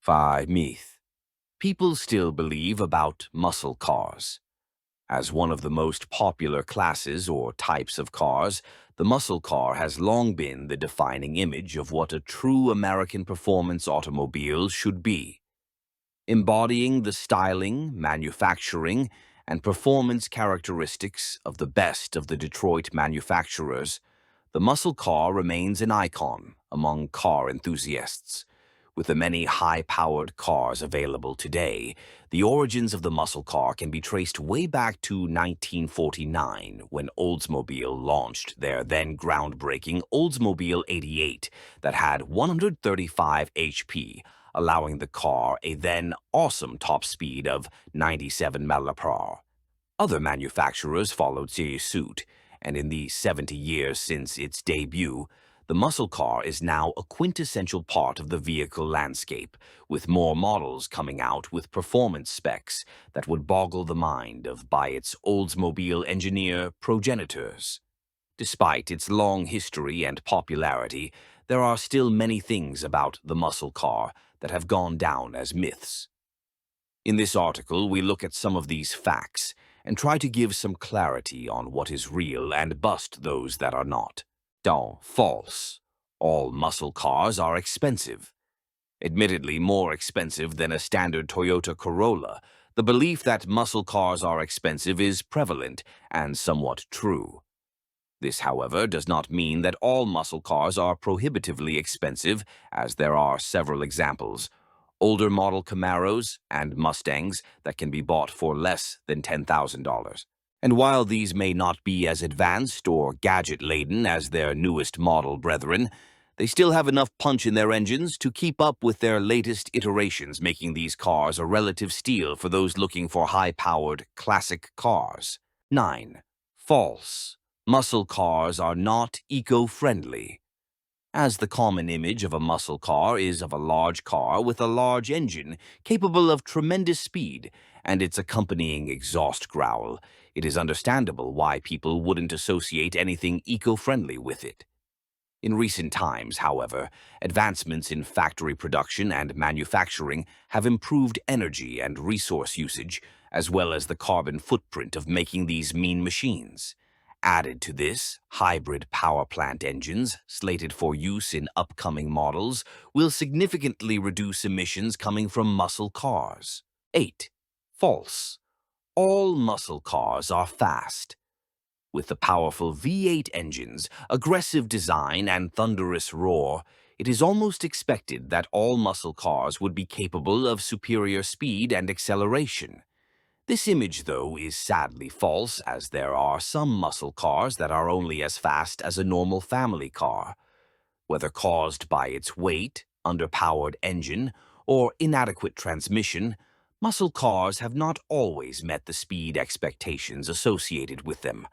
5. Myth. People still believe about muscle cars. As one of the most popular classes or types of cars, the muscle car has long been the defining image of what a true American performance automobile should be. Embodying the styling, manufacturing, and performance characteristics of the best of the Detroit manufacturers, the muscle car remains an icon among car enthusiasts. With the many high-powered cars available today, the origins of the muscle car can be traced way back to 1949 when Oldsmobile launched their then groundbreaking Oldsmobile 88 that had 135 HP, allowing the car a then awesome top speed of 97 mph. Other manufacturers followed suit, and in the 70 years since its debut, the muscle car is now a quintessential part of the vehicle landscape, with more models coming out with performance specs that would boggle the mind of by its Oldsmobile engineer progenitors. Despite its long history and popularity, there are still many things about the muscle car that have gone down as myths. In this article, we look at some of these facts and try to give some clarity on what is real and bust those that are not. False. All muscle cars are expensive. Admittedly more expensive than a standard Toyota Corolla, the belief that muscle cars are expensive is prevalent and somewhat true. This, however, does not mean that all muscle cars are prohibitively expensive, as there are several examples. Older model Camaros and Mustangs that can be bought for less than $10,000. And while these may not be as advanced or gadget-laden as their newest model brethren, they still have enough punch in their engines to keep up with their latest iterations, making these cars a relative steal for those looking for high-powered, classic cars. 9. False. Muscle cars are not eco-friendly. As the common image of a muscle car is of a large car with a large engine capable of tremendous speed and its accompanying exhaust growl, it is understandable why people wouldn't associate anything eco-friendly with it. In recent times, however, advancements in factory production and manufacturing have improved energy and resource usage, as well as the carbon footprint of making these mean machines. Added to this, hybrid power plant engines, slated for use in upcoming models, will significantly reduce emissions coming from muscle cars. 8. False. All muscle cars are fast. With the powerful V8 engines, aggressive design, and thunderous roar, it is almost expected that all muscle cars would be capable of superior speed and acceleration. This image, though, is sadly false, as there are some muscle cars that are only as fast as a normal family car. Whether caused by its weight, underpowered engine, or inadequate transmission, muscle cars have not always met the speed expectations associated with them.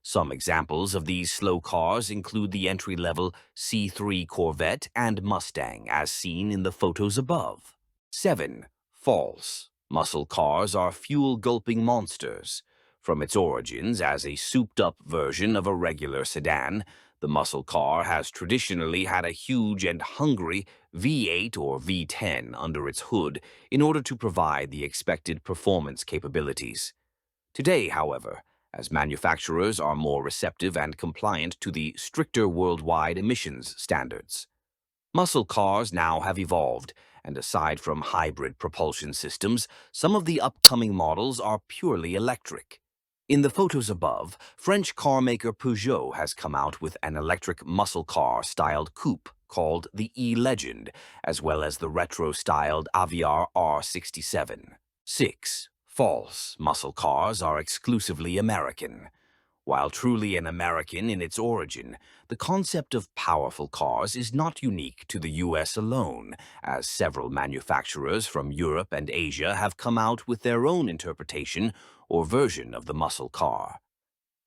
Some examples of these slow cars include the entry-level C3 Corvette and Mustang, as seen in the photos above. 7. False. Muscle cars are fuel-gulping monsters. From its origins as a souped-up version of a regular sedan, the muscle car has traditionally had a huge and hungry V8 or V10 under its hood in order to provide the expected performance capabilities. Today, however, as manufacturers are more receptive and compliant to the stricter worldwide emissions standards, muscle cars now have evolved, and aside from hybrid propulsion systems, some of the upcoming models are purely electric. In the photos above, French carmaker Peugeot has come out with an electric muscle car-styled coupe called the E-Legend, as well as the retro-styled Aviar R67. 6. False. Muscle cars are exclusively American. While truly an American in its origin, the concept of powerful cars is not unique to the US alone, as several manufacturers from Europe and Asia have come out with their own interpretation or version of the muscle car.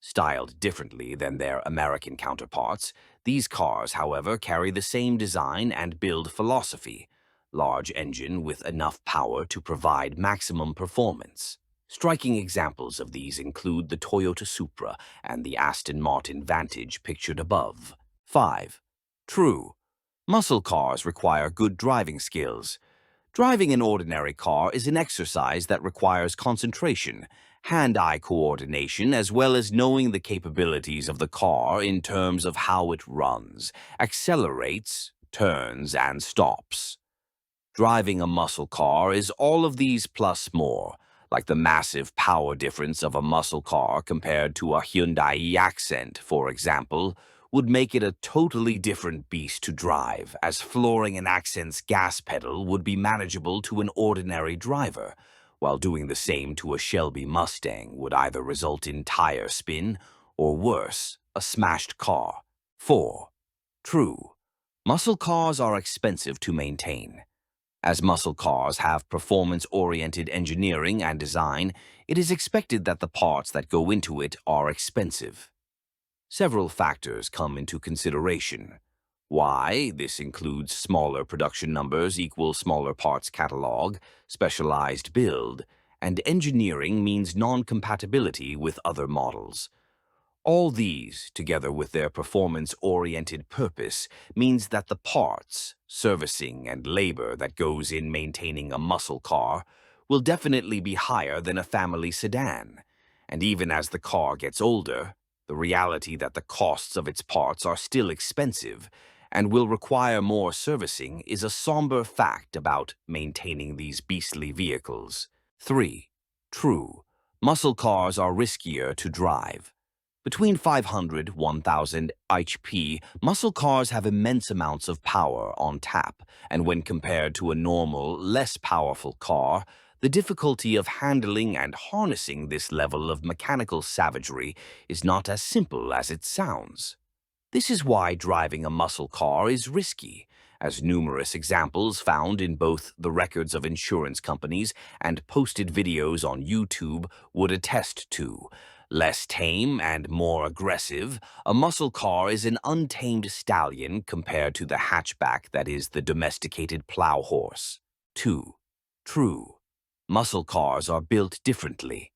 Styled differently than their American counterparts, these cars, however, carry the same design and build philosophy: large engine with enough power to provide maximum performance. Striking examples of these include the Toyota Supra and the Aston Martin Vantage pictured above. 5. True. Muscle cars require good driving skills. Driving an ordinary car is an exercise that requires concentration, hand-eye coordination, as well as knowing the capabilities of the car in terms of how it runs, accelerates, turns, and stops. Driving a muscle car is all of these plus more, like the massive power difference of a muscle car compared to a Hyundai Accent, for example, would make it a totally different beast to drive, as flooring an Accent's gas pedal would be manageable to an ordinary driver, while doing the same to a Shelby Mustang would either result in tire spin or worse, a smashed car. 4. True. Muscle cars are expensive to maintain. As muscle cars have performance-oriented engineering and design, it is expected that the parts that go into it are expensive. Several factors come into consideration. Why? This includes smaller production numbers equal smaller parts catalog, specialized build, and engineering means non-compatibility with other models. All these, together with their performance-oriented purpose, means that the parts, servicing, and labor that goes in maintaining a muscle car will definitely be higher than a family sedan. And even as the car gets older, the reality that the costs of its parts are still expensive and will require more servicing is a somber fact about maintaining these beastly vehicles. 3. True. Muscle cars are riskier to drive. Between 500–1,000 HP, muscle cars have immense amounts of power on tap, and when compared to a normal, less powerful car, the difficulty of handling and harnessing this level of mechanical savagery is not as simple as it sounds. This is why driving a muscle car is risky, as numerous examples found in both the records of insurance companies and posted videos on YouTube would attest to. Less tame and more aggressive, a muscle car is an untamed stallion compared to the hatchback that is the domesticated plow horse. 2. True. Muscle cars are built differently.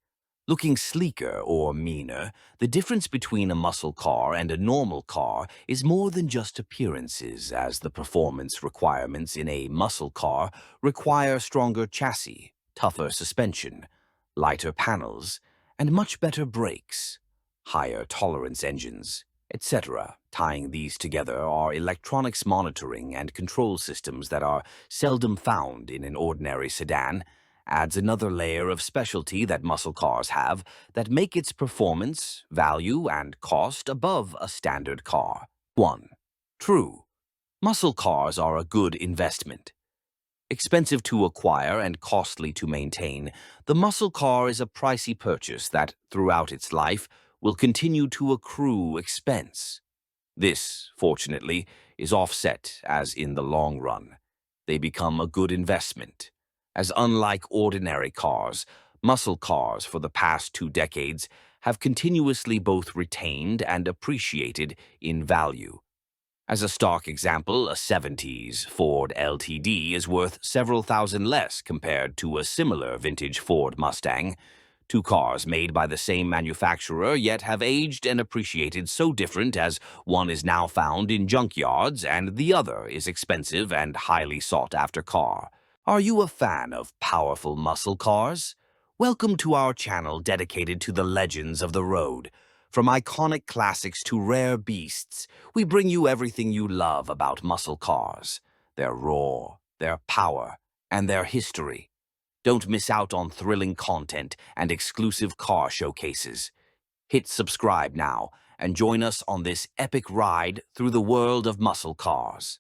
Looking sleeker or meaner, the difference between a muscle car and a normal car is more than just appearances, as the performance requirements in a muscle car require stronger chassis, tougher suspension, lighter panels, and much better brakes, higher tolerance engines, etc. Tying these together are electronics monitoring and control systems that are seldom found in an ordinary sedan, adds another layer of specialty that muscle cars have that make its performance, value, and cost above a standard car. 1. True. Muscle cars are a good investment. Expensive to acquire and costly to maintain, the muscle car is a pricey purchase that, throughout its life, will continue to accrue expense. This, fortunately, is offset as in the long run. They become a good investment, as unlike ordinary cars, muscle cars for the past 2 decades have continuously both retained and appreciated in value. As a stock example, a 70s Ford LTD is worth several thousand less compared to a similar vintage Ford Mustang. 2 cars made by the same manufacturer yet have aged and appreciated so different as one is now found in junkyards and the other is expensive and highly sought-after car. Are you a fan of powerful muscle cars? Welcome to our channel dedicated to the legends of the road. From iconic classics to rare beasts, we bring you everything you love about muscle cars, their roar, their power, and their history. Don't miss out on thrilling content and exclusive car showcases. Hit subscribe now and join us on this epic ride through the world of muscle cars.